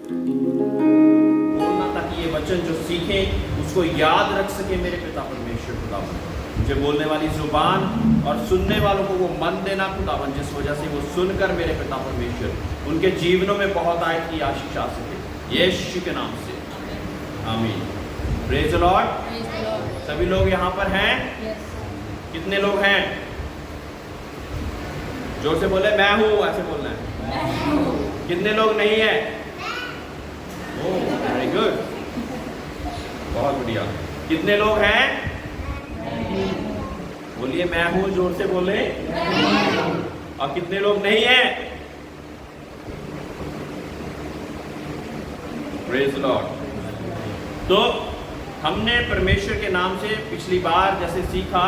बोलना ताकि ये वचन जो सीखे उसको याद रख सके मेरे पिता परमेश्वर खुदावन। मुझे बोलने वाली जुबान और सुनने वालों को वो मन देना खुदावन, जिस वजह से वो सुनकर मेरे पिता परमेश्वर उनके जीवनों में बहुत आयत की आशीष आ सके, यीशु के नाम से आमीन। Praise the Lord. सभी लोग यहाँ पर हैं? कितने लोग हैं? जोर से बोले मैं हूँ, ऐसे बोलना है। कितने लोग नहीं है? ओह वेरी गुड, बहुत बढ़िया। कितने लोग हैं? बोलिए मैं हूँ, जोर से बोले। और कितने लोग नहीं हैं? Praise the Lord. तो हमने परमेश्वर के नाम से पिछली बार जैसे सीखा,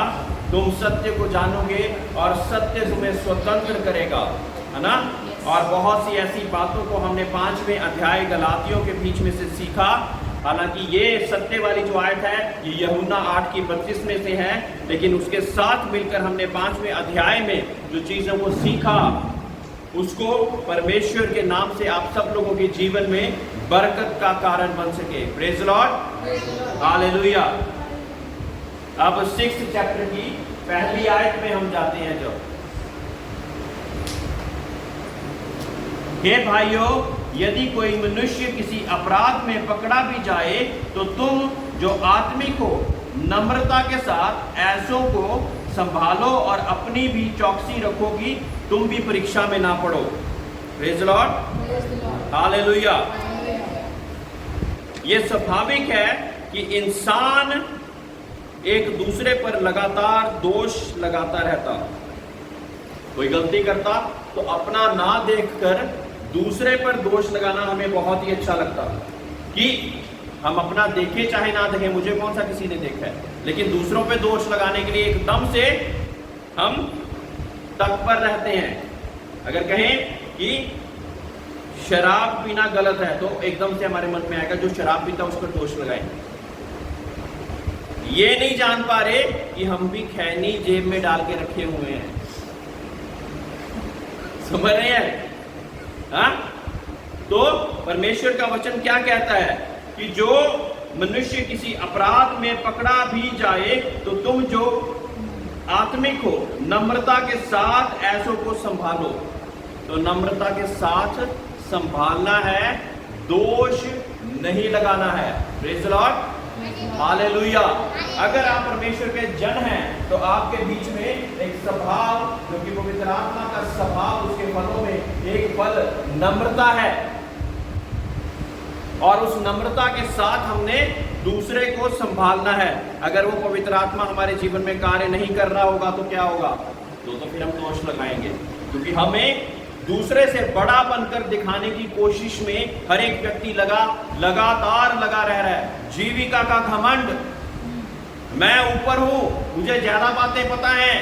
तुम सत्य को जानोगे और सत्य तुम्हें स्वतंत्र करेगा, है ना। और बहुत सी ऐसी बातों को हमने 5वें अध्याय गलातियों के बीच में से सीखा। हालांकि ये सत्य वाली जो आयत है ये यूहन्ना 8:32 में से है, लेकिन उसके साथ मिलकर हमने 5वें अध्याय में जो चीज़ों को सीखा उसको परमेश्वर के नाम से आप सब लोगों के जीवन में बरकत का कारण बन सके। Praise the lord, hallelujah. अब 6th चैप्टर की पहली आयत में हम जाते हैं। जो हे भाइयों, यदि कोई मनुष्य किसी अपराध में पकड़ा भी जाए तो तुम जो आत्मिक हो नम्रता के साथ ऐसों को संभालो और अपनी भी चौकसी रखोगी, तुम भी परीक्षा में ना पड़ो। Praise the lord, hallelujah. ये स्वाभाविक है कि इंसान एक दूसरे पर लगातार दोष लगाता रहता। कोई गलती करता तो अपना ना देखकर दूसरे पर दोष लगाना हमें बहुत ही अच्छा लगता कि हम अपना देखें चाहे ना देखें, मुझे कौन सा किसी ने देखा है, लेकिन दूसरों पे दोष लगाने के लिए एकदम से हम तत्पर रहते हैं। अगर कहें कि शराब पीना गलत है तो एकदम से हमारे मन में आएगा जो शराब पीता उस पर दोष लगाएंगे। ये नहीं जान पा रहे कि हम भी खैनी जेब में डाल के रखे हुए हैं। समझ रहे हैं? हाँ? तो परमेश्वर का वचन क्या कहता है कि जो मनुष्य किसी अपराध में पकड़ा भी जाए तो तुम जो आत्मिक हो नम्रता के साथ ऐसों को संभालो। तो नम्रता के साथ संभालना है, दोष नहीं लगाना है। Praise the lord, hallelujah. अगर आप परमेश्वर के जन हैं तो आपके बीच में एक स्वभाव जो कि पवित्र आत्मा का स्वभाव, उसके फलों में एक फल नम्रता है। और उस नम्रता के साथ हमने दूसरे को संभालना है। अगर वो पवित्र आत्मा हमारे जीवन में कार्य नहीं कर रहा होगा तो क्या होगा? तो फिर हम दोष लगाएंगे, क्योंकि हमें दूसरे से बड़ा बनकर दिखाने की कोशिश में हर एक व्यक्ति लगातार लगा रह रहा है। जीविका का घमंड, मैं ऊपर हूं, मुझे ज्यादा बातें पता हैं।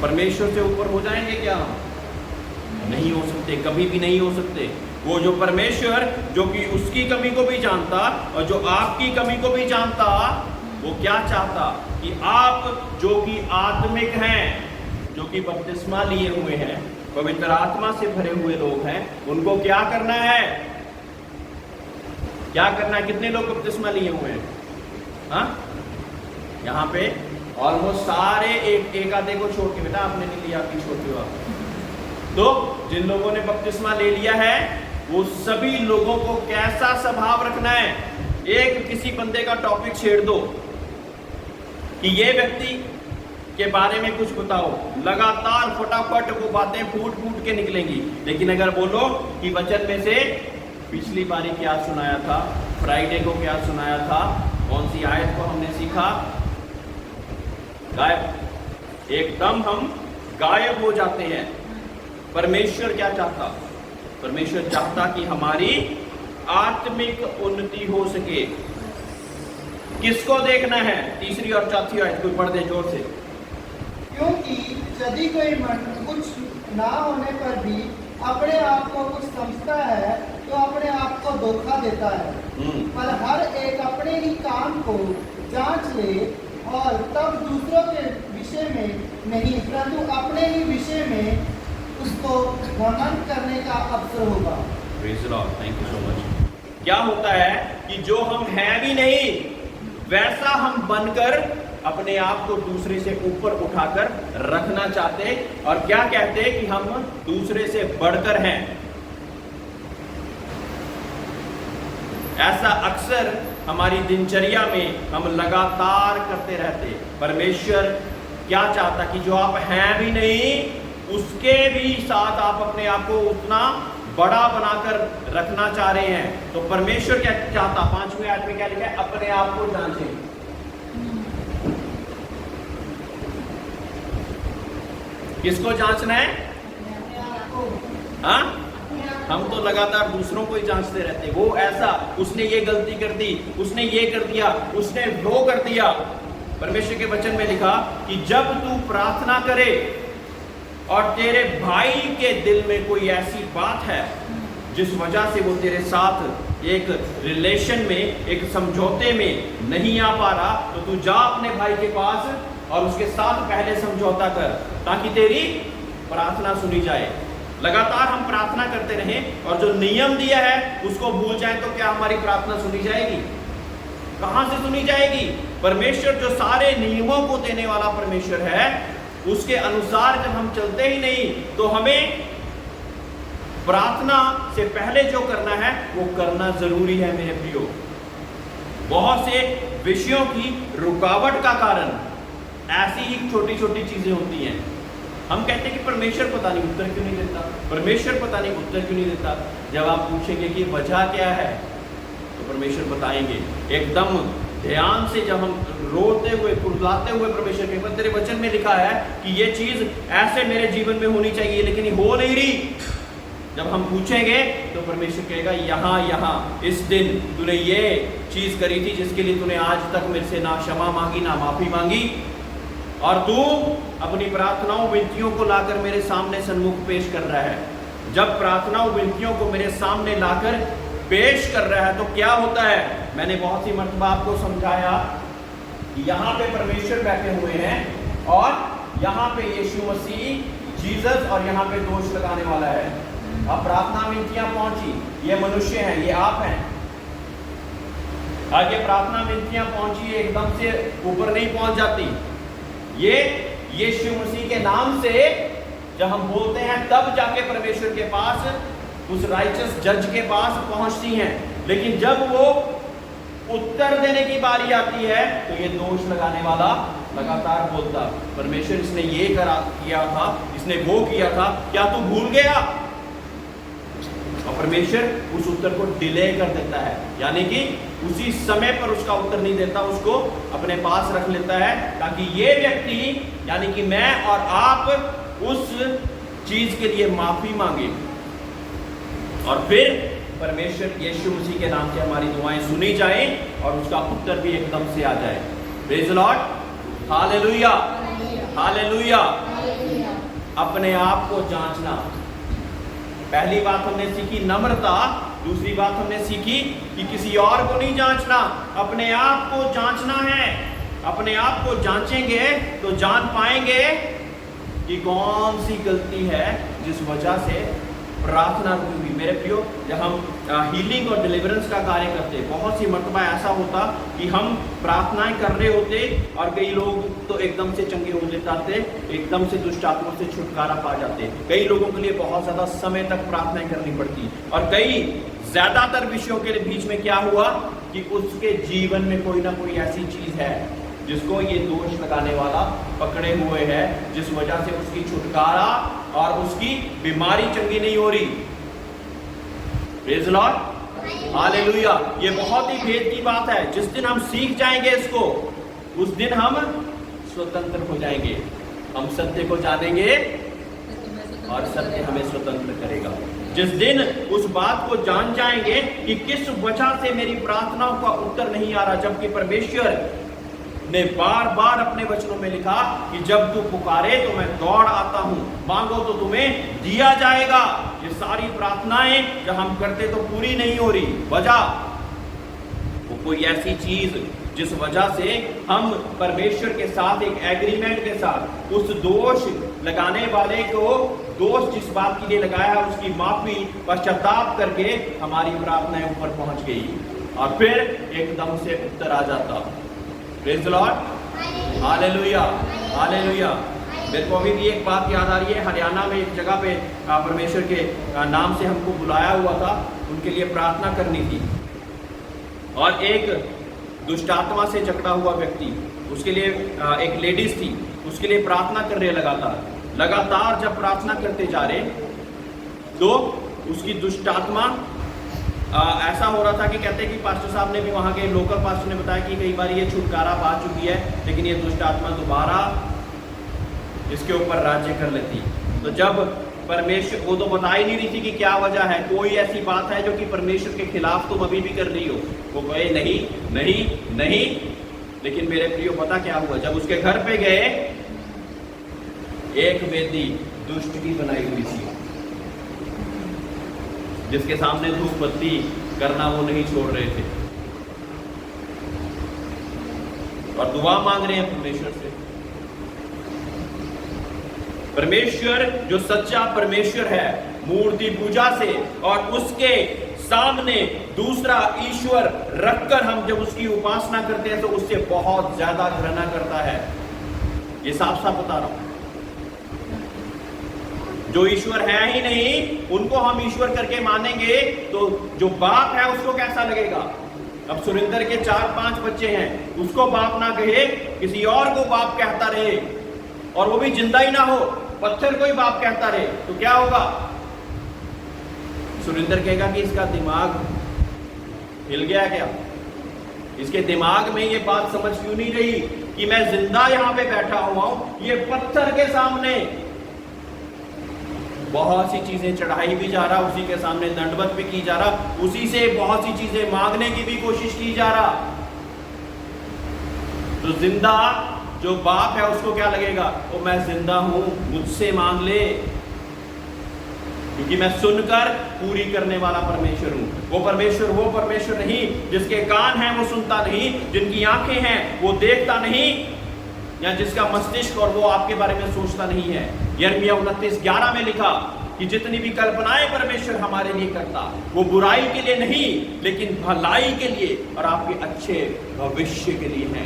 परमेश्वर से ऊपर हो जाएंगे क्या? नहीं हो सकते, कभी भी नहीं हो सकते। वो जो परमेश्वर जो कि उसकी कमी को भी जानता और जो आपकी कमी को भी जानता, वो क्या चाहता कि आप जो कि आत्मिक हैं, जो कि बपतिस्मा लिए हुए हैं, पवित्र आत्मा से भरे हुए लोग हैं, उनको क्या करना है? क्या करना है? कितने लोग बपतिस्मा लिए हुए हैं? हाँ, यहाँ पे ऑलमोस्ट सारे, एक आधे को छोड़ के, बेटा आपने नहीं लिया, आपकी छोड़ के। तो जिन लोगों ने बपतिस्मा ले लिया है वो सभी लोगों को कैसा स्वभाव रखना है? एक किसी बंदे का टॉपिक छेड़ दो कि ये व्यक्ति के बारे में कुछ बताओ, लगातार फटाफट वो बातें फूट के निकलेंगी। लेकिन अगर बोलो कि वचन में से पिछली बारी क्या सुनाया था, फ्राइडे को क्या सुनाया था, कौन सी आयत को हमने सीखा, गायब, एकदम हम गायब हो जाते हैं। परमेश्वर क्या चाहता? परमेश्वर चाहता कि हमारी आत्मिक उन्नति हो सके। किसको देखना है? तीसरी और चौथी आयत को पढ़ दे जोर से। क्योंकि यदि कोई कुछ ना होने पर भी अपने आप को कुछ समझता है तो अपने आप को धोखा देता है। पर हर एक अपने ही काम को जांच ले और तब दूसरों के विषय में नहीं परंतु अपने ही विषय में उसको घमंड करने का अवसर होगा। Praise the Lord, thank you so much. क्या होता है कि जो हम हैं भी नहीं वैसा हम बनकर अपने आप को दूसरे से ऊपर उठाकर रखना चाहते और क्या कहते कि हम दूसरे से बढ़कर हैं। ऐसा अक्सर हमारी दिनचर्या में हम लगातार करते रहते। परमेश्वर क्या चाहता कि जो आप हैं भी नहीं उसके भी साथ आप अपने आप को उतना बड़ा बनाकर रखना चाह रहे हैं। तो परमेश्वर क्या चाहता, 5वें आयत में क्या लिखा है, अपने आप को जांचें। किसको जांचना है? हाँ, हम तो लगातार दूसरों को ही जांचते रहते। वो ऐसा, उसने ये गलती कर दी, उसने ये कर दिया, उसने वो कर दिया। परमेश्वर के वचन में लिखा कि जब तू प्रार्थना करे और तेरे भाई के दिल में कोई ऐसी बात है जिस वजह से वो तेरे साथ एक रिलेशन में, एक समझौते में नहीं आ पा रहा, तो तू जा अपने भाई के पास और उसके साथ पहले समझौता कर ताकि तेरी प्रार्थना सुनी जाए। लगातार हम प्रार्थना करते रहें और जो नियम दिया है उसको भूल जाए तो क्या हमारी प्रार्थना सुनी जाएगी? कहां से सुनी जाएगी? परमेश्वर जो सारे नियमों को देने वाला परमेश्वर है उसके अनुसार जब हम चलते ही नहीं तो हमें प्रार्थना से पहले जो करना है वो करना जरूरी है। मेरे प्रियो, बहुत से विषयों की रुकावट का कारण ऐसी ही छोटी छोटी चीजें होती हैं। हम कहते हैं कि परमेश्वर पता नहीं उत्तर क्यों नहीं देता, परमेश्वर पता नहीं उत्तर क्यों नहीं देता। जब आप पूछेंगे कि वजह क्या है तो परमेश्वर बताएंगे एकदम ध्यान से। जब हम रोते हुए कुर्लाते हुए परमेश्वर के पास, तेरे वचन में लिखा है कि ये चीज ऐसे मेरे जीवन में होनी चाहिए लेकिन ये हो नहीं रही, जब हम पूछेंगे तो परमेश्वर कहेगा यहाँ यहाँ इस दिन तूने ये चीज करी थी जिसके लिए तूने आज तक मेरे से ना क्षमा मांगी ना माफी मांगी, और तू अपनी प्रार्थनाओं विनतियों को लाकर मेरे सामने सन्मुख पेश कर रहा है। जब प्रार्थनाओं विनतियों को मेरे सामने लाकर पेश कर रहा है तो क्या होता है? मैंने बहुत सी मर्तबा आपको समझाया कि यहाँ पे परमेश्वर बैठे हुए हैं और यहाँ पे यीशु मसीह जीसस और यहाँ पे दोष लगाने वाला है। अब प्रार्थना विनतियां पहुंची, ये मनुष्य हैं, ये आप हैं। आज ये प्रार्थना विनतियां पहुंची एकदम से ऊपर नहीं पहुंच जाती। ये यीशु मसीह के नाम से जब हम बोलते हैं तब जाके परमेश्वर के पास, उस राइचस जज के पास पहुंचती हैं। लेकिन जब वो उत्तर देने की बारी आती है तो ये दोष लगाने वाला लगातार बोलता, परमेश्वर इसने ये किया था, इसने वो किया था, क्या तू भूल गया? और परमेश्वर उस उत्तर को डिले कर देता है, यानी कि उसी समय पर उसका उत्तर नहीं देता, उसको अपने पास रख लेता है ताकि ये व्यक्ति यानी कि मैं और आप उस चीज के लिए माफी मांगे और फिर परमेश्वर यीशु मसीह के नाम से हमारी दुआएं सुनी जाए और उसका उत्तर भी एकदम से आ जाए। Praise the lord, hallelujah, hallelujah. अपने आप को जांचना, पहली बात हमने सीखी नम्रता, दूसरी बात हमने सीखी कि किसी और को नहीं जांचना, अपने आप को जांचना है। अपने आप को जांचेंगे तो जान पाएंगे कि कौन सी गलती है जिस वजह से प्रार्थना रुकी हुई। मेरे प्रियो, जब हम हीलिंग और डिलीवरेंस का कार्य करते, बहुत सी मर्तबा ऐसा होता कि हम प्रार्थनाएं कर रहे होते और कई लोग तो एकदम से चंगे हो जाते, एकदम से दुष्ट आत्मा से छुटकारा पा जाते। कई लोगों के लिए बहुत ज़्यादा समय तक प्रार्थनाएं करनी पड़ती और कई ज़्यादातर विषयों के बीच में क्या हुआ कि उसके जीवन में कोई ना कोई ऐसी चीज़ है जिसको ये दोष लगाने वाला पकड़े हुए है, जिस वजह से उसकी छुटकारा और उसकी बीमारी चंगी नहीं हो रही। Praise the lord, hallelujah. ये बहुत ही भेद की बात है। जिस दिन हम सीख जाएंगे इसको, उस दिन हम स्वतंत्र हो जाएंगे। हम सत्य को जानेंगे और सत्य हमें स्वतंत्र करेगा। जिस दिन उस बात को जान जाएंगे कि किस वजह से मेरी प्रार्थनाओं का उत्तर नहीं आ रहा, जबकि परमेश्वर ने बार बार अपने वचनों में लिखा कि जब तू पुकारे तो मैं दौड़ आता हूं, मांगो तो तुम्हें दिया जाएगा। ये सारी प्रार्थनाएं जब हम करते तो पूरी नहीं हो रही, वजह वो कोई ऐसी चीज जिस वजह से हम परमेश्वर के साथ एक एग्रीमेंट के साथ उस दोष लगाने वाले को दोष जिस बात के लिए लगाया है उसकी माफी पश्चाताप करके हमारी प्रार्थनाएं ऊपर पहुंच गई और फिर एकदम से उत्तर आ जाता। Praise the lord, hallelujah, hallelujah. मेरे को अभी भी एक बात याद आ रही है, हरियाणा में एक जगह पे परमेश्वर के नाम से हमको बुलाया हुआ था, उनके लिए प्रार्थना करनी थी और एक दुष्टात्मा से जकड़ा हुआ व्यक्ति, उसके लिए एक लेडीज थी, उसके लिए प्रार्थना कर रहे लगातार जब प्रार्थना करते जा रहे तो उसकी दुष्टात्मा ऐसा हो रहा था कि कहते हैं कि पास्टर साहब ने भी, वहाँ के लोकल पास्टर ने बताया कि कई बार ये छुटकारा पा चुकी है लेकिन ये दुष्टात्मा दोबारा इसके ऊपर राज्य कर लेती। तो जब परमेश्वर, वो तो बता ही नहीं रही थी कि क्या वजह है, कोई ऐसी बात है जो कि परमेश्वर के खिलाफ तुम अभी भी कर रही हो। वो कहे नहीं नहीं नहीं। लेकिन मेरे प्रियो पता क्या हुआ, जब उसके घर पे गए एक वेदी दुष्ट की बनाई हुई थी जिसके सामने धूप बत्ती करना वो नहीं छोड़ रहे थे और दुआ मांग रहे हैं परमेश्वर से। परमेश्वर जो सच्चा परमेश्वर है, मूर्ति पूजा से और उसके सामने दूसरा ईश्वर रखकर हम जब उसकी उपासना करते हैं तो उससे बहुत ज्यादा घृणा करता है। ये साफ साफ बता रहा हूं। जो ईश्वर है ही नहीं उनको हम ईश्वर करके मानेंगे तो जो बाप है उसको कैसा लगेगा। अब सुरेंद्र के 4-5 बच्चे हैं, उसको बाप ना कहे, किसी और को बाप कहता रहे और वो भी जिंदा ही ना हो, पत्थर को ही बाप कहता रहे तो क्या होगा। सुरेंद्र कहेगा कि इसका दिमाग हिल गया क्या, इसके दिमाग में ये बात समझ क्यों नहीं रही कि मैं जिंदा यहां पे बैठा हुआ हूं, ये पत्थर के सामने बहुत सी चीजें चढ़ाई भी जा रहा, उसी के सामने दंडवत भी की जा रहा, उसी से बहुत सी चीजें मांगने की भी कोशिश की जा रहा। तो जिंदा जो बाप है उसको क्या लगेगा, वो मैं जिंदा हूं, मुझसे मांग ले, क्योंकि मैं सुनकर पूरी करने वाला परमेश्वर हूं। वो परमेश्वर नहीं जिसके कान हैं वो सुनता नहीं, जिनकी आंखें हैं वो देखता नहीं, या जिसका मस्तिष्क और वो आपके बारे में सोचता नहीं है। यिर्मयाह 29:11 में लिखा कि जितनी भी कल्पनाएं परमेश्वर हमारे लिए करता वो बुराई के लिए नहीं लेकिन भलाई के लिए और आपके अच्छे भविष्य के लिए है।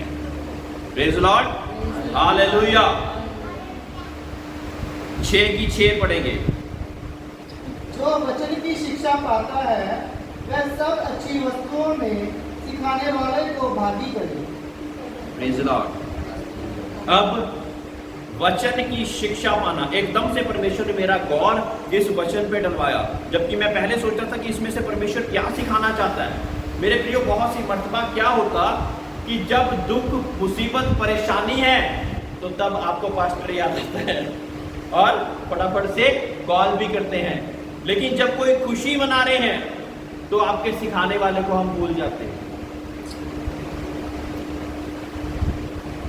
Praise Lord, hallelujah. 6 पढ़ेंगे। जो वचन की शिक्षा पाता है वह सब अच्छी वस्तुओं में सिखाने वाले को भागी करे। Praise Lord. अब वचन की शिक्षा पाना, एकदम से परमेश्वर ने मेरा गौर इस वचन पे डलवाया, जबकि मैं पहले सोचता था कि इसमें से परमेश्वर क्या सिखाना चाहता है। मेरे प्रियो, बहुत सी मर्तबा क्या होता कि जब दुख, मुसीबत, परेशानी है तो तब आपको पास्टर याद आता है और फटाफट से कॉल भी करते हैं, लेकिन जब कोई खुशी मना रहे हैं तो आपके सिखाने वाले को हम भूल जाते हैं।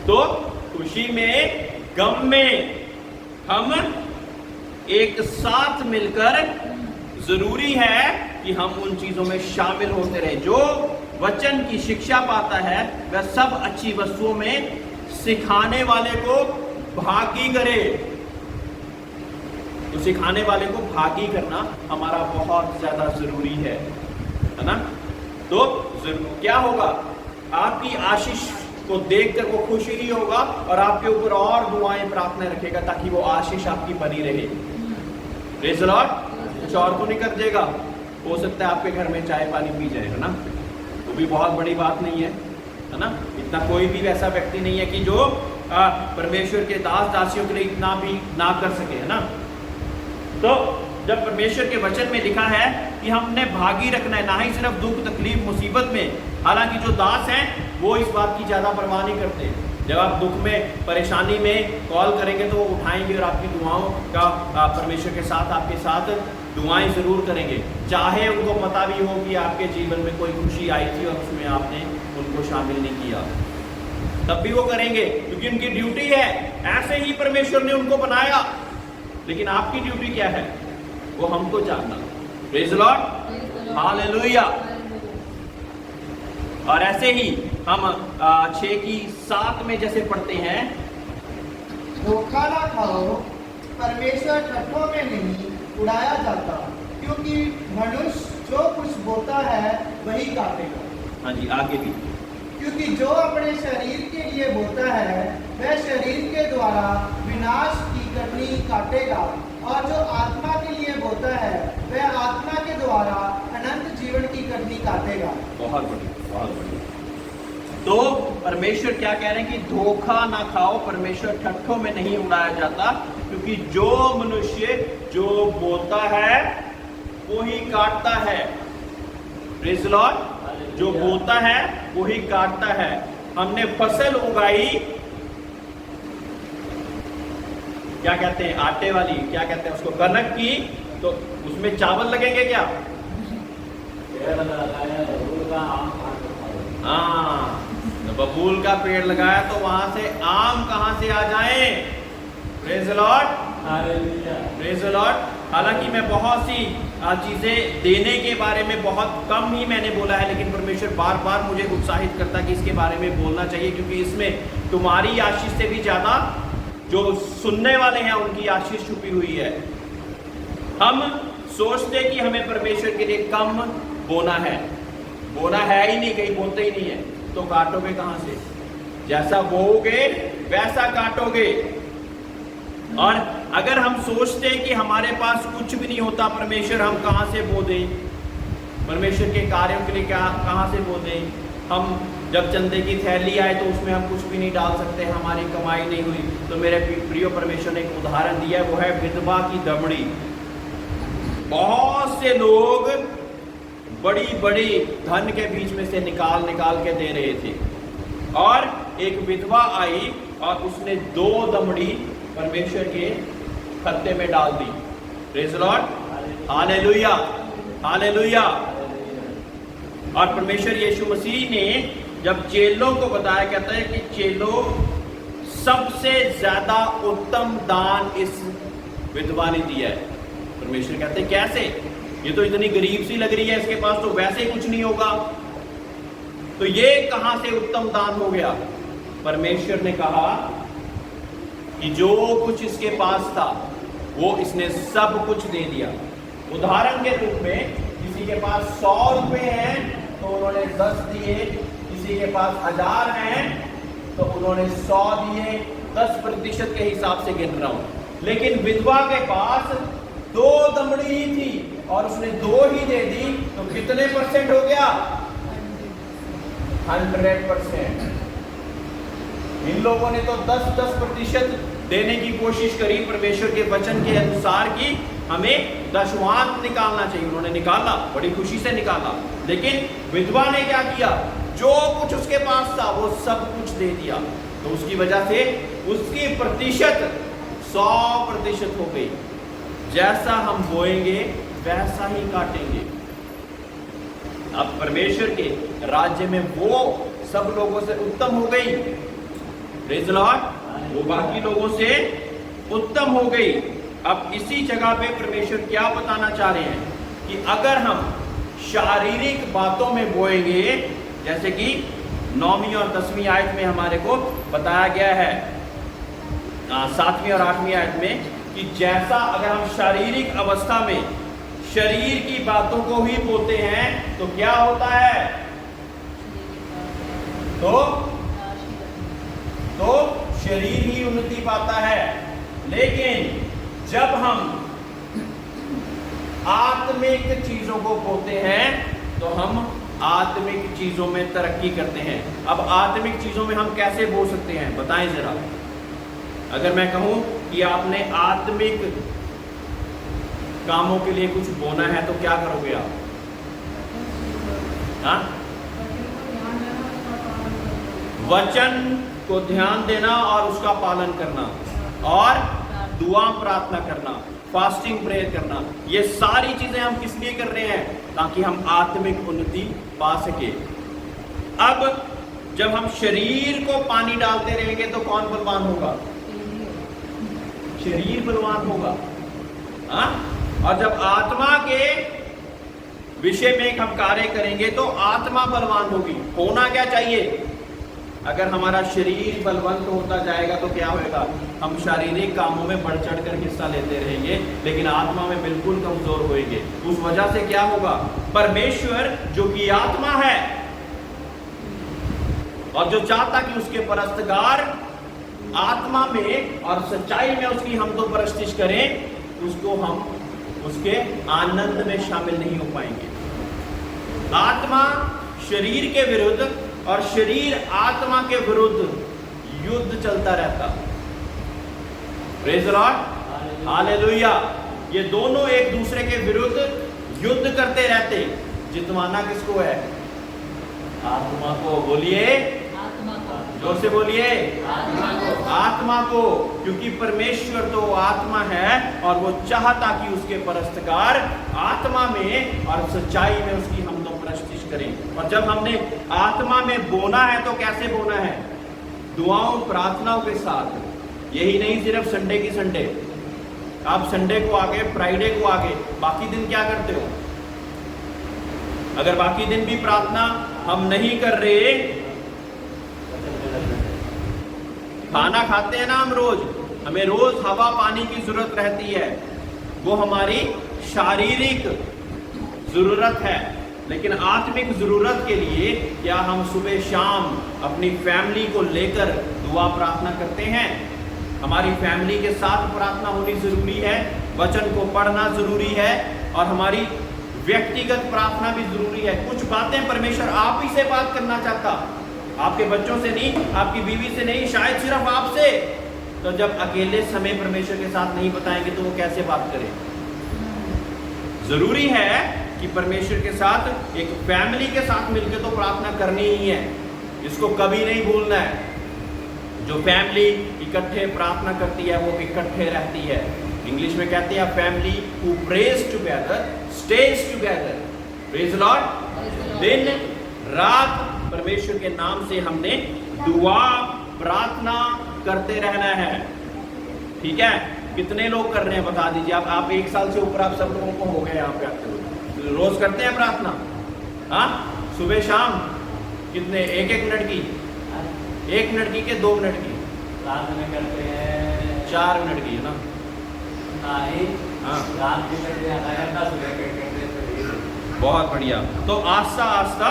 तो खुशी में, गम में हम एक साथ मिलकर, जरूरी है कि हम उन चीजों में शामिल होते रहे। जो वचन की शिक्षा पाता है वह सब अच्छी वस्तुओं में सिखाने वाले को भागी करे। तो सिखाने वाले को भागी करना हमारा बहुत ज्यादा जरूरी है ना। तो क्या होगा, आपकी आशीष को देखकर वो खुश ही होगा और आपके ऊपर और दुआएं, प्रार्थनाएं रखेगा ताकि वो आशीष आपकी बनी रहे। Praise the Lord. कुछ और तो नहीं कर देगा, हो सकता है आपके घर में चाय पानी पी जाए, है ना, वो भी बहुत बड़ी बात नहीं है ना। इतना कोई भी ऐसा व्यक्ति नहीं है कि जो परमेश्वर के दास दासियों के लिए इतना भी ना कर सके, है ना। तो जब परमेश्वर के वचन में लिखा है कि हमने भागी रखना है, ना ही सिर्फ दुख, तकलीफ, मुसीबत में, हालांकि जो दास हैं वो इस बात की ज़्यादा परवाह नहीं करते। जब आप दुख में, परेशानी में कॉल करेंगे तो वो उठाएंगे और आपकी दुआओं का परमेश्वर के साथ, आपके साथ दुआएं ज़रूर करेंगे, चाहे उनको पता भी हो कि आपके जीवन में कोई खुशी आई थी और उसमें आपने उनको शामिल नहीं किया, तब भी वो करेंगे, क्योंकि उनकी ड्यूटी है। ऐसे ही परमेश्वर ने उनको बनाया, लेकिन आपकी ड्यूटी क्या है वो हमको जानना। Praise the lord, hallelujah. और ऐसे ही हम 6:7 में जैसे पढ़ते हैं, धोखा ना खाओ, परमेश्वर ठट्ठों में नहीं उड़ाया जाता, क्योंकि मनुष्य जो कुछ बोता है वही काटेगा। हाँ जी, आगे भी। क्योंकि जो अपने शरीर के लिए बोता है वह शरीर के द्वारा विनाश की कटनी काटेगा, और जो आत्मा के लिए बोता है वह आत्मा के द्वारा अनंत जीवन की कटनी काटेगा। बहुत बढ़िया, बहुत बढ़िया। तो परमेश्वर क्या कह रहे हैं कि धोखा ना खाओ, परमेश्वर ठट्ठों में नहीं उड़ाया जाता, क्योंकि जो मनुष्य जो बोता है वो ही काटता है। Praise the Lord. जो बोता है वो ही काटता है। हमने फसल उगाई, क्या कहते हैं, आटे वाली, क्या कहते हैं उसको, कनक की, तो उसमें चावल लगेंगे क्या? हाँ, तो बबूल का पेड़ लगाया तो वहां से आम कहां से आ जाए? Praise the Lord, praise the Lord. हालांकि मैं बहुत सी चीजें देने के बारे में बहुत कम ही मैंने बोला है, लेकिन परमेश्वर बार बार मुझे उत्साहित करता है कि इसके बारे में बोलना चाहिए, क्योंकि इसमें तुम्हारी आशीष से भी ज्यादा जो सुनने वाले हैं उनकी आशीष छुपी हुई है। हम सोचते कि हमें परमेश्वर के लिए कम बोना है ही नहीं, कहीं बोते ही नहीं है, तो काटोगे कहां से? जैसा बोओगे वैसा काटोगे। और अगर हम सोचते हैं कि हमारे पास कुछ भी नहीं होता, परमेश्वर हम कहां से बो दें, परमेश्वर के कार्यों के लिए क्या कहां से बो दें? हम जब चंदे की थैली आए तो उसमें हम कुछ भी नहीं डाल सकते, हमारी कमाई नहीं हुई। तो मेरे प्रिय परमेश्वर ने एक उदाहरण दिया, वो है विधवा की दमड़ी। बहुत से लोग बड़ी बड़ी धन के बीच में से निकाल के दे रहे थे, और एक विधवा आई और उसने 2 दमड़ी परमेश्वर के खत्ते में डाल दी। Praise the lord, hallelujah, hallelujah. और परमेश्वर यीशु मसीह ने जब चेलों को बताया, कहता है कि चेलों, सबसे ज्यादा उत्तम दान इस विधवा ने दिया है। परमेश्वर कहते हैं कैसे? ये तो इतनी गरीब सी लग रही है, इसके पास तो वैसे ही कुछ नहीं होगा, तो ये कहां से उत्तम दान हो गया? परमेश्वर ने कहा कि जो कुछ इसके पास था वो इसने सब कुछ दे दिया। उदाहरण के रूप में किसी के पास 100 रुपए हैं तो उन्होंने 10 दिए, किसी के पास 1000 हैं तो उन्होंने 100 दिए। 10% के हिसाब से गिन रहा हूं। लेकिन विधवा के पास 2 दमड़ी ही थी और उसने 2 ही दे दी, तो कितने परसेंट हो गया? 100%। इन लोगों ने तो 10% देने की कोशिश करी, परमेश्वर के वचन के अनुसार कि हमें दशमांश निकालना चाहिए। उन्होंने निकाला, बड़ी खुशी से निकाला, लेकिन विधवा ने क्या किया? जो कुछ उसके पास था वो सब कुछ दे दिया। तो उसकी वजह से उसकी प्रतिशत 100% हो गई। जैसा हम बोएंगे वैसा ही काटेंगे। अब परमेश्वर के राज्य में वो सब लोगों से उत्तम हो गई। Praise the Lord. वो बाकी लोगों से उत्तम हो गई। अब इसी जगह पे परमेश्वर क्या बताना चाह रहे हैं कि अगर हम शारीरिक बातों में बोएंगे, जैसे कि 9वीं और 10वीं आयत में हमारे को बताया गया है, 7वीं और 8वीं आयत में, कि जैसा अगर हम शारीरिक अवस्था में शरीर की बातों को ही बोते हैं तो क्या होता है? तो शरीर ही उन्नति पाता है। लेकिन जब हम आत्मिक चीजों को बोते हैं तो हम आत्मिक चीजों में तरक्की करते हैं। अब आत्मिक चीजों में हम कैसे बो सकते हैं, बताएं जरा। अगर मैं कहूं कि आपने आत्मिक कामों के लिए कुछ बोना है तो क्या करोगे आप? हाँ? वचन को ध्यान देना और उसका पालन करना, और दुआ प्रार्थना करना, फास्टिंग प्रेयर करना, ये सारी चीजें हम किस लिए कर रहे हैं? ताकि हम आत्मिक उन्नति पा सके। अब जब हम शरीर को पानी डालते रहेंगे तो कौन बलवान होगा? शरीर बलवान होगा। हाँ? और जब आत्मा के विषय में हम कार्य करेंगे तो आत्मा बलवान होगी। होना क्या चाहिए? अगर हमारा शरीर बलवंत होता जाएगा तो क्या होएगा, हम शारीरिक कामों में बढ़ चढ़ कर हिस्सा लेते रहेंगे, लेकिन आत्मा में बिल्कुल कमजोर होएंगे। उस वजह से क्या होगा, परमेश्वर जो कि आत्मा है और जो चाहता कि उसके परस्तगार आत्मा में और सच्चाई में उसकी हम तो परस्तिश करें, उसको हम उसके आनंद में शामिल नहीं हो पाएंगे। आत्मा शरीर के विरुद्ध और शरीर आत्मा के विरुद्ध युद्ध चलता रहता। Praise the lord, hallelujah. ये दोनों एक दूसरे के विरुद्ध युद्ध करते रहते। जितवाना किसको है, आत्मा को। बोलिए, जोर से बोलिए, आत्मा को। क्योंकि परमेश्वर तो आत्मा है और वो चाहता कि उसके परस्तगार आत्मा में और सच्चाई में उसकी हम तो परस्तिश करें। और जब हमने आत्मा में बोना है तो कैसे बोना है, दुआओं प्रार्थनाओं के साथ। यही नहीं सिर्फ संडे की संडे, आप संडे को आगे, फ्राइडे को आगे, बाकी दिन क्या करते हो? अगर बाकी दिन भी प्रार्थना हम नहीं कर रहे, खाना खाते हैं ना हम रोज, हमें रोज हवा पानी की जरूरत रहती है, वो हमारी शारीरिक जरूरत है। लेकिन आत्मिक जरूरत के लिए क्या हम सुबह शाम अपनी फैमिली को लेकर दुआ प्रार्थना करते हैं? हमारी फैमिली के साथ प्रार्थना होनी जरूरी है, वचन को पढ़ना जरूरी है और हमारी व्यक्तिगत प्रार्थना भी जरूरी है। कुछ बातें परमेश्वर आप ही से बात करना चाहता, आपके बच्चों से नहीं, आपकी बीवी से नहीं, शायद सिर्फ आपसे। तो जब अकेले समय परमेश्वर के साथ नहीं बताएंगे तो वो कैसे बात करें? जरूरी है कि परमेश्वर के साथ एक फैमिली के साथ मिलकर तो प्रार्थना करनी ही है, इसको कभी नहीं भूलना है। जो फैमिली इकट्ठे प्रार्थना करती है वो इकट्ठे रहती है। इंग्लिश में कहते हैं family who praise together stage together. Praise the Lord. दिन रात परमेश्वर के नाम से हमने दुआ प्रार्थना करते रहना है। ठीक है, कितने लोग कर रहे हैं बता दीजिए। आप 1 साल से ऊपर आप सब लोगों को हो गए, यहाँ पे रोज करते हैं प्रार्थना? हाँ, सुबह शाम कितने? 1-1 मिनट की, 1 मिनट की के 2 मिनट की? रात में करते हैं 4 मिनट की, है ना? हाँ, रात में करते हैं आधा घंटा, सुबह करते हैं। बहुत बढ़िया। तो आस्ता आस्ता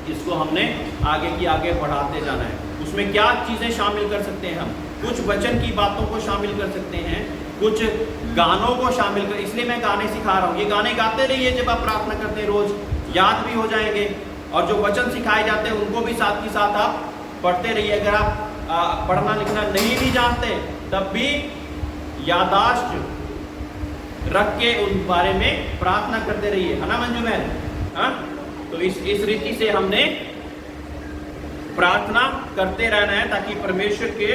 इसको हमने आगे की आगे बढ़ाते जाना है। उसमें क्या चीज़ें शामिल कर सकते हैं हम? कुछ वचन की बातों को शामिल कर सकते हैं, कुछ गानों को शामिल कर। इसलिए मैं गाने सिखा रहा हूँ। ये गाने गाते रहिए जब आप प्रार्थना करते हैं, रोज याद भी हो जाएंगे। और जो वचन सिखाए जाते हैं उनको भी साथ ही साथ आप पढ़ते रहिए। अगर आप पढ़ना लिखना नहीं भी जानते तब भी यादाश्त रख के उन बारे में प्रार्थना करते रहिए, है ना मंजू बहन? हाँ, तो इस रीति से हमने प्रार्थना करते रहना है ताकि परमेश्वर के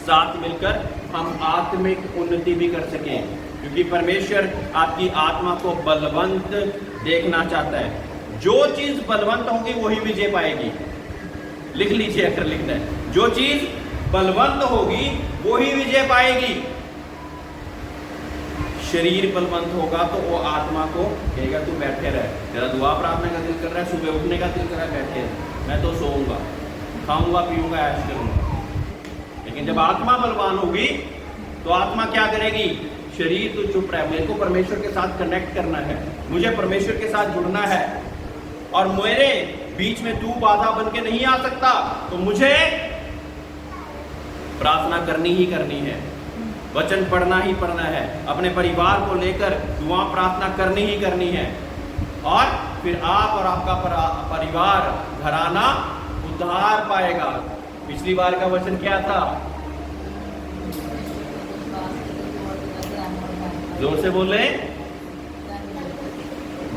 साथ मिलकर हम आत्मिक उन्नति भी कर सकें। क्योंकि परमेश्वर आपकी आत्मा को बलवंत देखना चाहता है। जो चीज बलवंत होगी वही विजय पाएगी। लिख लीजिए, अगर लिखना है, जो चीज बलवंत होगी वही विजय पाएगी। शरीर बलवंत होगा तो वो आत्मा को कहेगा तू बैठे रहे, तेरा दुआ प्रार्थना का दिल कर रहा है, सुबह उठने का दिल कर रहा है, बैठे रहे, मैं तो सोऊंगा, खाऊंगा, पीऊंगा, ऐश करूंगा। लेकिन जब आत्मा बलवान होगी तो आत्मा क्या करेगी? शरीर तो चुप रहे, मेरे को परमेश्वर के साथ कनेक्ट करना है, मुझे परमेश्वर के साथ जुड़ना है और मेरे बीच में तू बाधा बन के नहीं आ सकता, तो मुझे प्रार्थना करनी ही करनी है, वचन पढ़ना ही पढ़ना है, अपने परिवार को लेकर दुआ प्रार्थना करनी ही करनी है। और फिर आप और आपका परिवार, घराना उद्धार पाएगा। पिछली बार का वचन क्या था? जोर से बोले,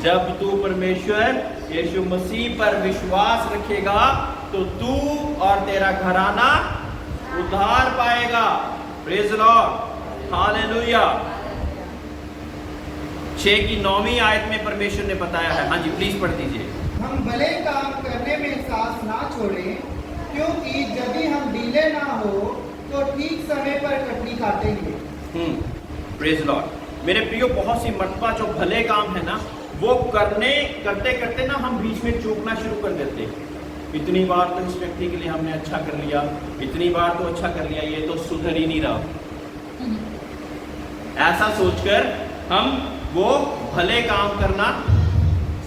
जब तू परमेश्वर यीशु मसीह पर विश्वास रखेगा तो तू और तेरा घराना उद्धार पाएगा। Praise the lord, hallelujah. 6 की 9वीं आयत में परमेश्वर ने बताया है। हाँ जी, प्लीज पढ़ दीजिए। हम भले काम करने में साथ ना छोड़ें, क्योंकि यदि हम ढीले ना हो तो ठीक समय पर कटनी काटेंगे। Praise the Lord. मेरे प्रियो, बहुत सी मर्तबा जो भले काम है ना, वो करते करते ना हम बीच में चूकना शुरू कर देते हैं। इतनी बार तो इस व्यक्ति के लिए हमने अच्छा कर लिया, इतनी बार तो अच्छा कर लिया, ये तो सुधर ही नहीं रहा। ऐसा सोचकर हम वो भले काम करना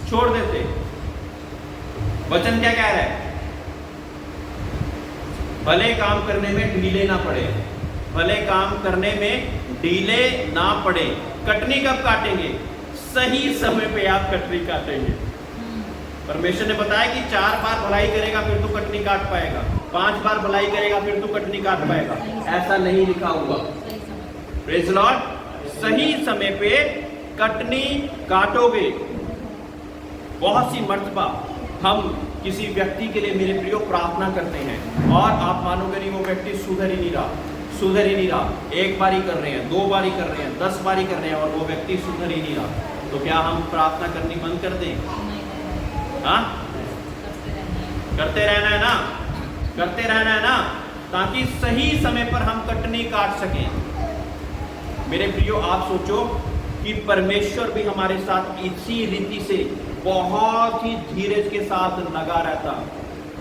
छोड़ देते। वचन क्या कह रहा है? भले काम करने में ढीले ना पड़े, भले काम करने में ढीले ना पड़े। कटनी कब काटेंगे? सही समय पे आप कटनी काटेंगे। परमेश्वर ने बताया कि 4 बार भलाई करेगा फिर तो कटनी काट पाएगा, 5 बार भलाई करेगा फिर तो कटनी काट पाएगा। ऐसा नहीं लिखा हुआ। Praise Lord. सही समय पे कटनी काटोगे। बहुत सी मर्तबा हम किसी व्यक्ति के लिए मेरे प्रियो प्रार्थना करते हैं और आप मानोगे नहीं, वो व्यक्ति सुधर ही नहीं रहा। 1 बार ही कर रहे हैं, 2 बार ही कर रहे हैं, 10 बार ही कर रहे हैं और वो व्यक्ति सुधर ही नहीं रहा। तो क्या हम प्रार्थना करनी बंद कर दें? हाँ, करते रहना है ना, ताकि सही समय पर हम कटनी काट सकें। मेरे प्रियो, आप सोचो कि परमेश्वर भी हमारे साथ इसी रीति से बहुत ही धीरज के साथ लगा रहता।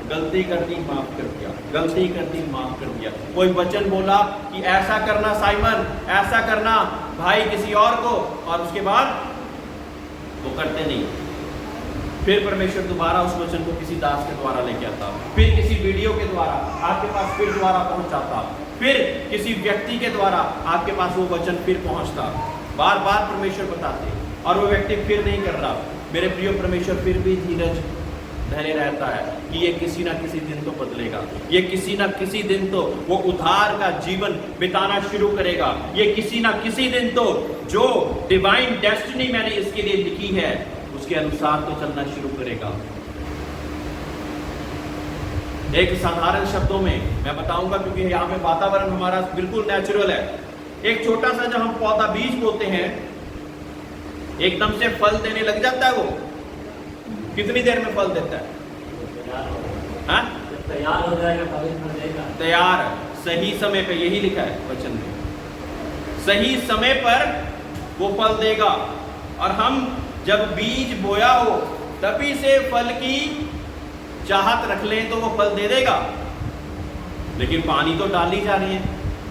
गलती कर दी, माफ कर दिया, गलती कर दी, माफ कर दिया। कोई वचन बोला कि ऐसा करना साइमन, ऐसा करना भाई किसी और को, और उसके बाद वो करते नहीं। फिर परमेश्वर दोबारा उस वचन को किसी दास के द्वारा लेके आता, फिर किसी वीडियो के द्वारा आपके पास फिर दोबारा पहुंचाता, फिर किसी व्यक्ति के द्वारा आपके पास वो वचन फिर पहुंचता। बार बार परमेश्वर बताते और वो व्यक्ति फिर नहीं कर रहा। मेरे प्रिय, परमेश्वर फिर भी धीरज धरे रहता है कि ये किसी ना किसी दिन तो बदलेगा, ये किसी ना किसी दिन तो वो उद्धार का जीवन बिताना शुरू करेगा, ये किसी ना किसी दिन तो जो डिवाइन डेस्टिनी मैंने इसके लिए लिखी है उसके अनुसार तो चलना शुरू करेगा। एक साधारण शब्दों में मैं बताऊंगा, क्योंकि यहाँ पे वातावरण हमारा बिल्कुल नेचुरल है। एक छोटा सा जब हम पौधा बीज बोते हैं, एकदम से फल देने लग जाता है। वो कितनी देर में फल देता है? हाँ? तैयार हो जाएगा तभी फल देगा। तैयार, सही समय पे, यही लिखा है वचन में, सही समय पर वो फल देगा। और हम जब बीज बोया हो तभी से फल की चाहत रख लें तो वो फल दे देगा। लेकिन पानी तो डाली जा रही है,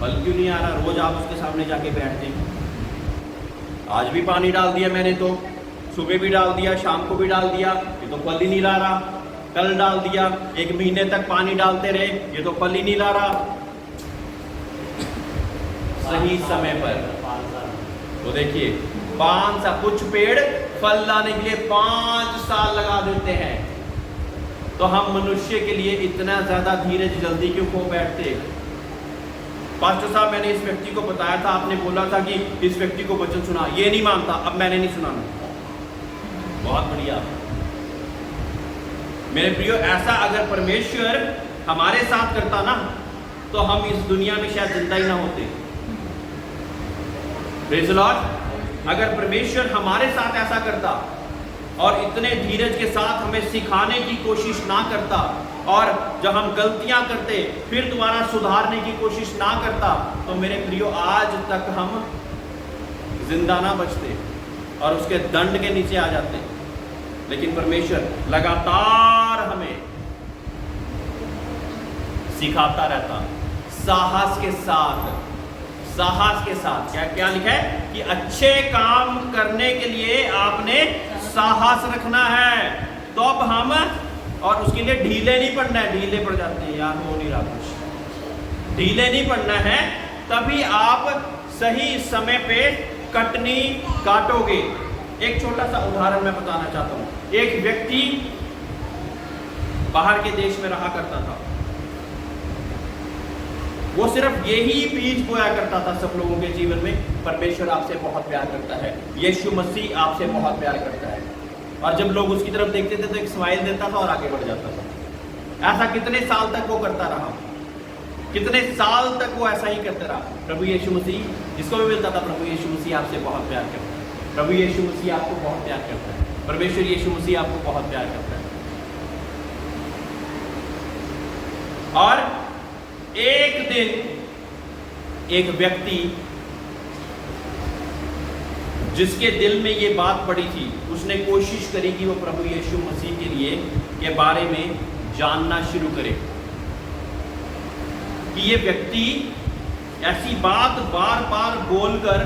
फल क्यों नहीं आ रहा? रोज आप उसके सामने जाके बैठते हैं। आज भी पानी डाल दिया मैंने, तो सुबह भी डाल दिया, शाम को भी डाल दिया, ये तो फल ही नहीं ला रहा। कल डाल दिया, 1 महीने तक पानी डालते रहे, ये तो फल ही नहीं ला रहा। सही समय पर तो देखिए, 5 साल, कुछ पेड़ फल लाने के लिए 5 साल लगा देते हैं। तो हम मनुष्य के लिए इतना ज्यादा धीरज जल्दी क्यों खो बैठते? पास्टर साहब, मैंने इस व्यक्ति को बताया था, आपने बोला था कि इस व्यक्ति को वचन सुना, ये नहीं मानता, अब मैंने नहीं सुनाना। बहुत बढ़िया। मेरे प्रियो, ऐसा अगर परमेश्वर हमारे साथ करता ना, तो हम इस दुनिया में शायद जिंदा ही ना होते। Praise the Lord. अगर परमेश्वर हमारे साथ ऐसा करता और इतने धीरज के साथ हमें सिखाने की कोशिश ना करता, और जब हम गलतियां करते फिर दोबारा सुधारने की कोशिश ना करता, तो मेरे प्रियो आज तक हम जिंदा ना बचते और उसके दंड के नीचे आ जाते। लेकिन परमेश्वर लगातार हमें सिखाता रहता, साहस के साथ। क्या क्या लिखा है कि अच्छे काम करने के लिए आपने साहस रखना है, तो अब हम, और उसके लिए ढीले नहीं पड़ना है। ढीले पड़ जाते हैं यार, हो नहीं रहा कुछ, ढीले नहीं पड़ना है, तभी आप सही समय पे कटनी काटोगे। एक छोटा सा उदाहरण मैं बताना चाहता हूं। एक व्यक्ति बाहर के देश में रहा करता था, वो सिर्फ यही बीज बोया करता था सब लोगों के जीवन में, परमेश्वर आपसे बहुत प्यार करता है, यीशु मसीह आपसे बहुत प्यार करता है। और जब लोग उसकी तरफ देखते थे तो एक स्माइल देता था और आगे बढ़ जाता था। ऐसा कितने साल तक वो करता रहा, कितने साल तक वो ऐसा ही करता रहा। प्रभु यीशु मसीह, जिसको भी मिलता था, प्रभु यीशु मसीह आपसे बहुत प्यार करता है, प्रभु यीशु मसीह आपको बहुत प्यार करता है, परमेश्वर यीशु मसीह आपको बहुत प्यार करता है। और एक दिन एक व्यक्ति जिसके दिल में ये बात पड़ी थी, उसने कोशिश करी कि वो प्रभु यीशु मसीह के लिए के बारे में जानना शुरू करे कि ये व्यक्ति ऐसी बात बार बार बोलकर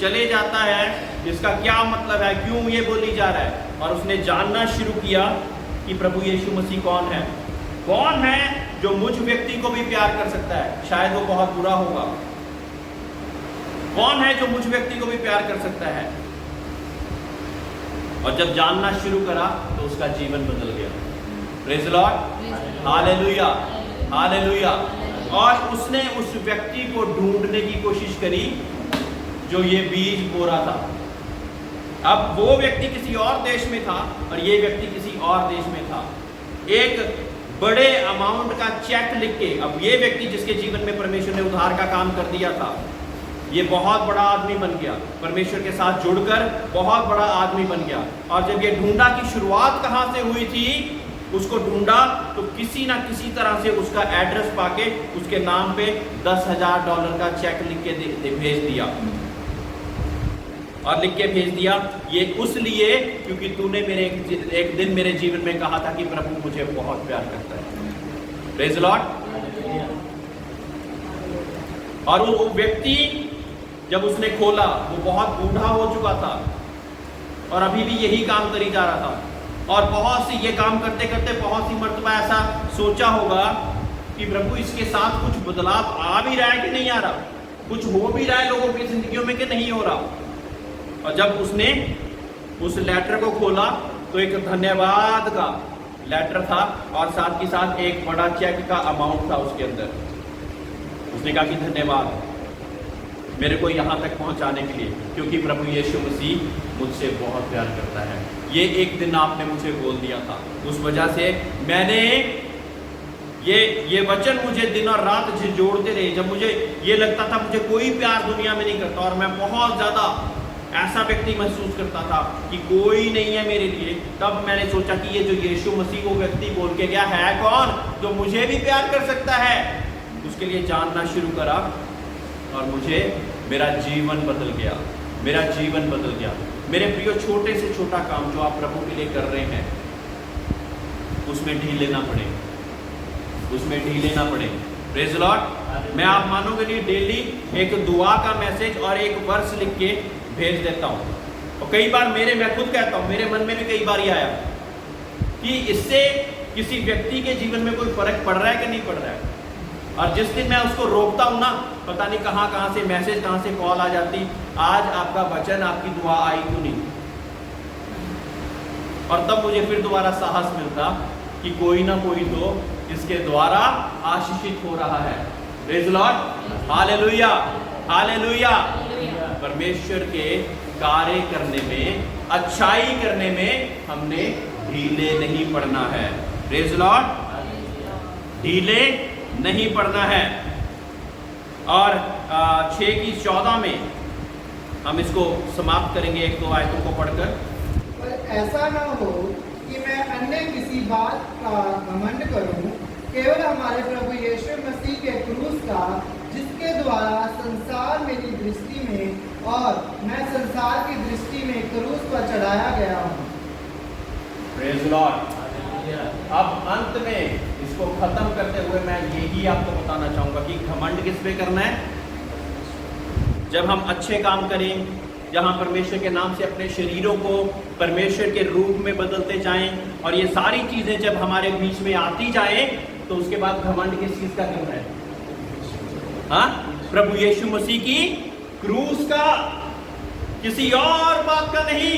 चले जाता है, इसका क्या मतलब है, क्यों ये बोली जा रहा है। और उसने जानना शुरू किया कि प्रभु यीशु मसीह कौन है, कौन है जो मुझ व्यक्ति को भी प्यार कर सकता है। शायद वो बहुत बुरा होगा, कौन है जो मुझ व्यक्ति को भी प्यार कर सकता है। और जब जानना शुरू करा तो उसका जीवन बदल गया। Praise the lord, hallelujah, hallelujah. और उसने उस व्यक्ति को ढूंढने की कोशिश करी जो ये बीज बो रहा था। अब वो व्यक्ति किसी और देश में था और ये व्यक्ति किसी और देश में था। एक बड़े अमाउंट का चेक लिख के, अब ये व्यक्ति जिसके जीवन में परमेश्वर ने उद्धार का काम कर दिया था, ये बहुत बड़ा आदमी बन गया, परमेश्वर के साथ जुड़कर बहुत बड़ा आदमी बन गया। और जब ये ढूंढा कि शुरुआत कहाँ से हुई थी, उसको ढूंढा तो किसी ना किसी तरह से उसका एड्रेस पाके उसके नाम पे $10,000 का चेक लिख के भेज दिया। और लिख के भेज दिया, ये उस लिए क्योंकि तूने मेरे एक दिन मेरे जीवन में कहा था कि प्रभु मुझे बहुत प्यार करता है। Praise the Lord. और वो व्यक्ति जब उसने खोला, वो बहुत बूढ़ा हो चुका था और अभी भी यही काम करी जा रहा था। और बहुत सी ये काम करते करते बहुत सी मर्तबा ऐसा सोचा होगा कि प्रभु इसके साथ कुछ बदलाव आ भी रहा है कि नहीं आ रहा, कुछ हो भी रहा है लोगों की जिंदगियों में कि नहीं हो रहा। और जब उसने उस लेटर को खोला तो एक धन्यवाद का लेटर था और साथ ही साथ एक बड़ा चेक का अमाउंट था उसके अंदर। उसने कहा कि धन्यवाद मेरे को यहाँ तक पहुँचाने के लिए, क्योंकि प्रभु यीशु मसीह मुझसे बहुत प्यार करता है। ये एक दिन आपने मुझे बोल दिया था, उस वजह से मैंने ये वचन मुझे दिन और रात जोड़ते रहे। जब मुझे ये लगता था मुझे कोई प्यार दुनिया में नहीं करता और मैं बहुत ज़्यादा ऐसा व्यक्ति महसूस करता था कि कोई नहीं है मेरे लिए, तब मैंने सोचा कि ये जो यीशु मसीह को व्यक्ति बोल के गया है कौन जो मुझे भी प्यार कर सकता है। उसके लिए जानना शुरू करा और मुझे मेरा जीवन बदल गया, मेरा जीवन बदल गया। मेरे प्रियो, छोटे से छोटा काम जो आप प्रभु के लिए कर रहे हैं उसमें ढीले ना पड़े, उसमें ढीले ना पड़े। Praise the Lord. मैं आप मानोगे नहीं, डेली एक दुआ का मैसेज और एक वर्स लिख के भेज देता हूँ। और कई बार मैं खुद कहता हूँ, मेरे मन में भी कई बार आया कि इससे किसी व्यक्ति के जीवन में कोई फर्क पड़ रहा है कि नहीं पड़ रहा है। और जिस दिन मैं उसको रोकता हूँ ना, पता नहीं कहाँ से मैसेज, कहाँ से कॉल आ जाती, आज आपका वचन, आपकी दुआ आई क्यों नहीं। और तब मुझे फिर दोबारा साहस मिलता कि कोई ना कोई तो इसके द्वारा आशीषित हो रहा है। Praise the lord, hallelujah, hallelujah. परमेश्वर के कार्य करने में, अच्छाई करने में हमने ढीले नहीं पड़ना है। प्रेज़ द लॉर्ड, ढीले नहीं पड़ना है। और 6:14 में हम इसको समाप्त करेंगे एक दो आयतों को पढ़कर। पर ऐसा ना हो कि मैं अन्य किसी बात का घमंड करूं, केवल हमारे प्रभु यीशु मसीह के क्रूस का, जिसके द्वारा संसार मेरी दृष्टि में और मैं संसार की दृष्टि में क्रूस पर चढ़ाया गया हूँ। Praise the Lord. अब अंत में इसको खत्म करते हुए मैं यही आपको बताना चाहूंगा कि घमंड किस पे करना है। जब हम अच्छे काम करें, जहां परमेश्वर के नाम से अपने शरीरों को परमेश्वर के रूप में बदलते जाएं और ये सारी चीजें जब हमारे बीच में आती जाएं, तो उसके बाद घमंड किस चीज का करना है? हाँ, प्रभु यीशु मसीह की क्रूस का, किसी और बात का नहीं।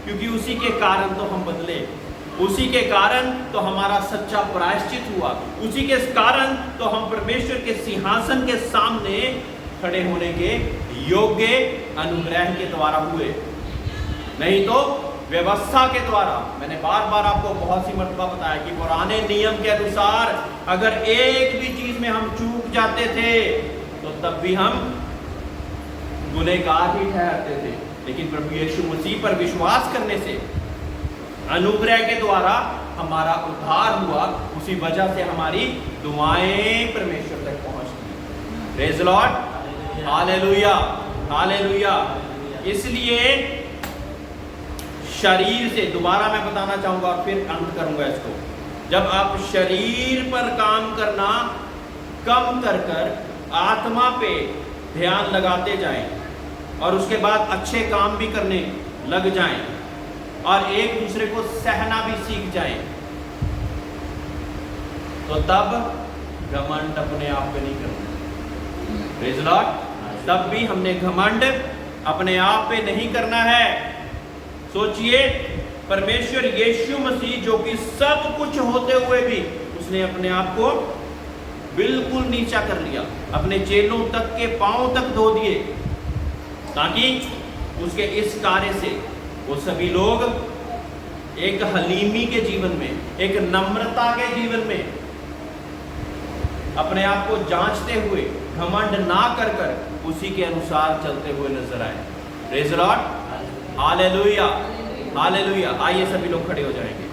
क्योंकि उसी के कारण तो हम बदले, उसी के कारण तो हमारा सच्चा प्रायश्चित हुआ, उसी के कारण तो हम परमेश्वर के सिंहासन के सामने खड़े होने के योग्य अनुग्रह के द्वारा हुए, नहीं तो व्यवस्था के द्वारा। मैंने बार बार आपको बहुत सी मर्तबा बताया कि पुराने नियम के अनुसार अगर एक भी चीज में हम चूक जाते थे तो तब भी हम गुनहगार ही ठहरते थे। लेकिन प्रभु यीशु मसीह पर विश्वास करने से, अनुग्रह के द्वारा हमारा उद्धार हुआ, उसी वजह से हमारी दुआएं परमेश्वर तक पहुंचती। Praise the lord, hallelujah, hallelujah. इसलिए शरीर से, दोबारा मैं बताना चाहूंगा और फिर अंत करूंगा इसको, जब आप शरीर पर काम करना कम कर कर आत्मा पे ध्यान लगाते जाएं और उसके बाद अच्छे काम भी करने लग जाएं और एक दूसरे को सहना भी सीख जाएं, तो तब घमंड अपने आप पे नहीं करना। Praise Lord. तब भी हमने घमंड अपने आप पे नहीं करना है। सोचिए, परमेश्वर यीशु मसीह जो कि सब कुछ होते हुए भी उसने अपने आप को बिल्कुल नीचा कर लिया, अपने चेलों तक के पांव तक धो दिए, ताकि उसके इस कार्य से वो सभी लोग एक हलीमी के जीवन में, एक नम्रता के जीवन में अपने आप को जांचते हुए घमंड ना कर कर उसी के अनुसार चलते हुए नजर आए। Praise the lord. Hallelujah, hallelujah. आइए सभी लोग खड़े हो जाएंगे।